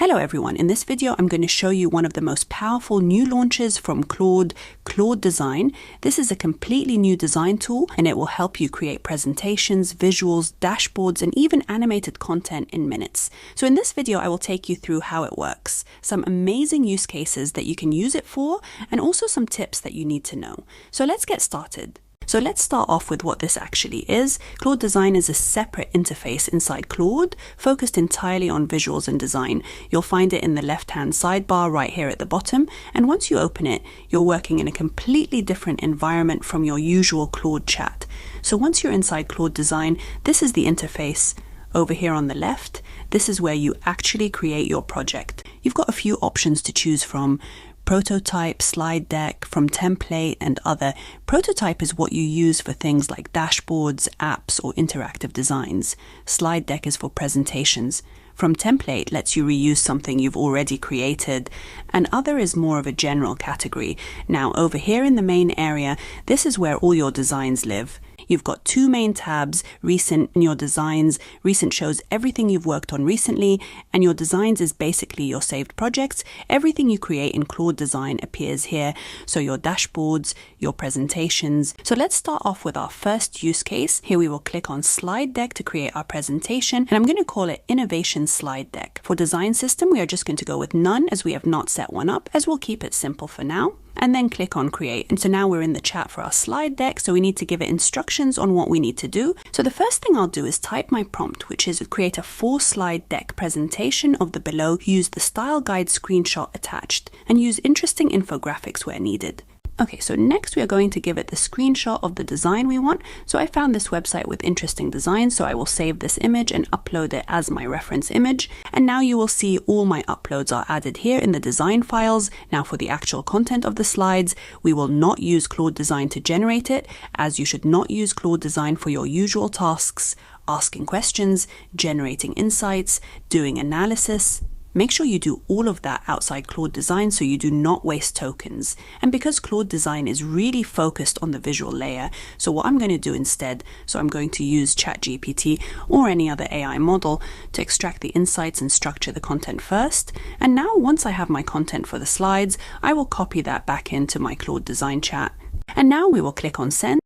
Hello everyone, in this video I'm going to show you one of the most powerful new launches from Claude Design. This is a completely new design tool and it will help you create presentations, visuals, dashboards, and even animated content in minutes. So in this video I will take you through how it works, some amazing use cases that you can use it for, and also some tips that you need to know. So let's get started. So let's start off with what this actually is. Claude Design is a separate interface inside Claude, focused entirely on visuals and design. You'll find it in the left-hand sidebar right here at the bottom, and once you open it, you're working in a completely different environment from your usual Claude chat. So once you're inside Claude Design, this is the interface. Over here on the left, this is where you actually create your project. You've got a few options to choose from: prototype, slide deck, from template, and other. Prototype is what you use for things like dashboards, apps, or interactive designs. Slide deck is for presentations. From template lets you reuse something you've already created, and other is more of a general category. Now over here in the main area, this is where all your designs live. You've got two main tabs: recent and your designs. Recent shows everything you've worked on recently, and your designs is basically your saved projects. Everything you create in Claude Design appears here, so your dashboards, your presentations. So let's start off with our first use case. Here we will click on slide deck to create our presentation, and I'm going to call it innovation slide deck. For design system, we are just going to go with none, as we have not set one up, as we'll keep it simple for now. And then click on create. And so now we're in the chat for our slide deck, so we need to give it instructions on what we need to do. So the first thing I'll do is type my prompt, which is create a 4-slide deck presentation of the below, use the style guide screenshot attached, and use interesting infographics where needed. Okay, so next we are going to give it the screenshot of the design we want. So I found this website with interesting designs, so I will save this image and upload it as my reference image. And now you will see all my uploads are added here in the design files. Now for the actual content of the slides, we will not use Claude Design to generate it, as you should not use Claude Design for your usual tasks: asking questions, generating insights, doing analysis. Make sure you do all of that outside Claude Design so you do not waste tokens. And because Claude Design is really focused on the visual layer, so what I'm going to do instead, so I'm going to use ChatGPT or any other AI model to extract the insights and structure the content first. And now once I have my content for the slides, I will copy that back into my Claude Design chat. And now we will click on send.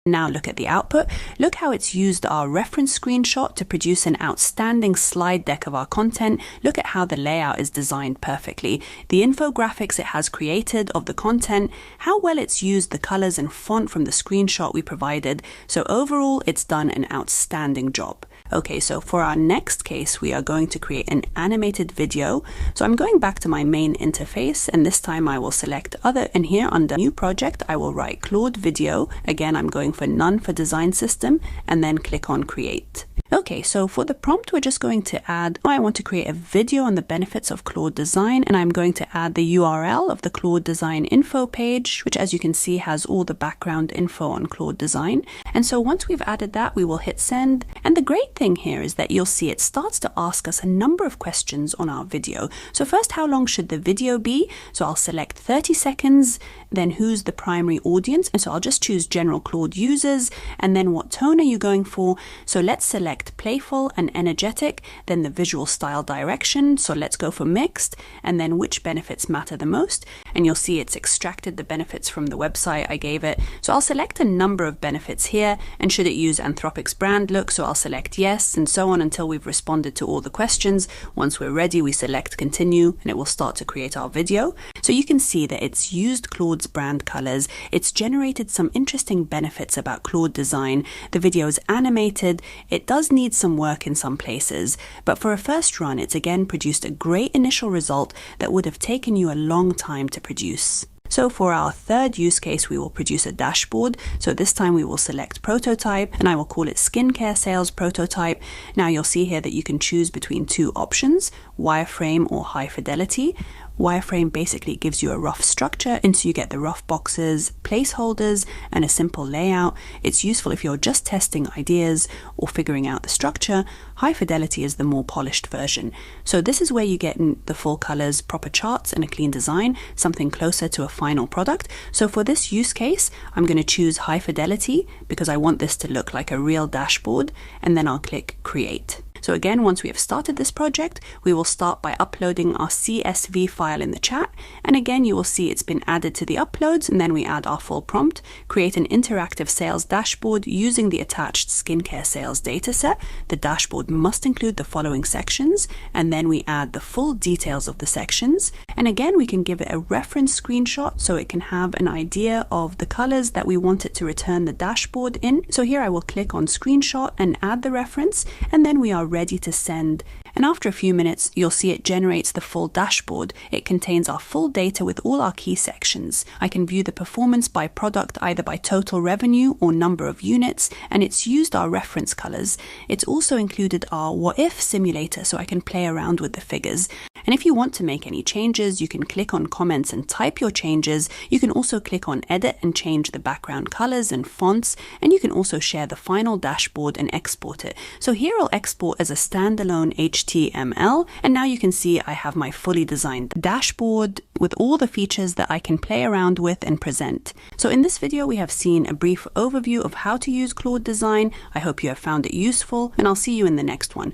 Now look at the output. Look how it's used our reference screenshot to produce an outstanding slide deck of our content. Look at how the layout is designed perfectly. The infographics it has created of the content, how well it's used the colors and font from the screenshot we provided. So overall, it's done an outstanding job. Okay, so for our next case, we are going to create an animated video. So I'm going back to my main interface, and this time I will select other, and here under new project, I will write Claude video. Again, I'm going for none for design system, and then click on create. Okay, so for the prompt, we're just going to add, I want to create a video on the benefits of Claude Design, and I'm going to add the URL of the Claude Design info page, which as you can see has all the background info on Claude Design. And so once we've added that, we will hit send. And the great thing here is that you'll see it starts to ask us a number of questions on our video. So first, how long should the video be? So I'll select 30 seconds, then who's the primary audience? And so I'll just choose general Claude users, and then what tone are you going for? So let's select playful and energetic, then the visual style direction, so let's go for mixed, and then which benefits matter the most. And you'll see it's extracted the benefits from the website I gave it. So I'll select a number of benefits here, and should it use Anthropic's brand look, so I'll select yes, and so on until we've responded to all the questions. Once we're ready, we select continue, and it will start to create our video. So you can see that it's used Claude's brand colors, it's generated some interesting benefits about Claude Design, the video is animated, it does need some work in some places, but for a first run, it's again produced a great initial result that would have taken you a long time to produce. So for our third use case, we will produce a dashboard. So this time we will select prototype, and I will call it skincare sales prototype. Now you'll see here that you can choose between two options: wireframe or high fidelity. Wireframe basically gives you a rough structure, and so you get the rough boxes, placeholders, and a simple layout. It's useful if you're just testing ideas or figuring out the structure. High fidelity is the more polished version. So this is where you get the full colors, proper charts, and a clean design, something closer to a final product. So for this use case, I'm going to choose high fidelity because I want this to look like a real dashboard, and then I'll click create. So again, once we have started this project, we will start by uploading our CSV file in the chat. And again, you will see it's been added to the uploads, and then we add our full prompt, create an interactive sales dashboard using the attached skincare sales dataset. The dashboard must include the following sections, and then we add the full details of the sections. And again, we can give it a reference screenshot so it can have an idea of the colors that we want it to return the dashboard in. So here I will click on screenshot and add the reference, and then we are ready to send. And after a few minutes, you'll see it generates the full dashboard. It contains our full data with all our key sections. I can view the performance by product, either by total revenue or number of units, and it's used our reference colors. It's also included our what if simulator, so I can play around with the figures. And if you want to make any changes, you can click on comments and type your changes. You can also click on edit and change the background colors and fonts, and you can also share the final dashboard and export it. So here I'll export as a standalone HTML, and now you can see I have my fully designed dashboard with all the features that I can play around with and present. So in this video, we have seen a brief overview of how to use Claude Design. I hope you have found it useful, and I'll see you in the next one.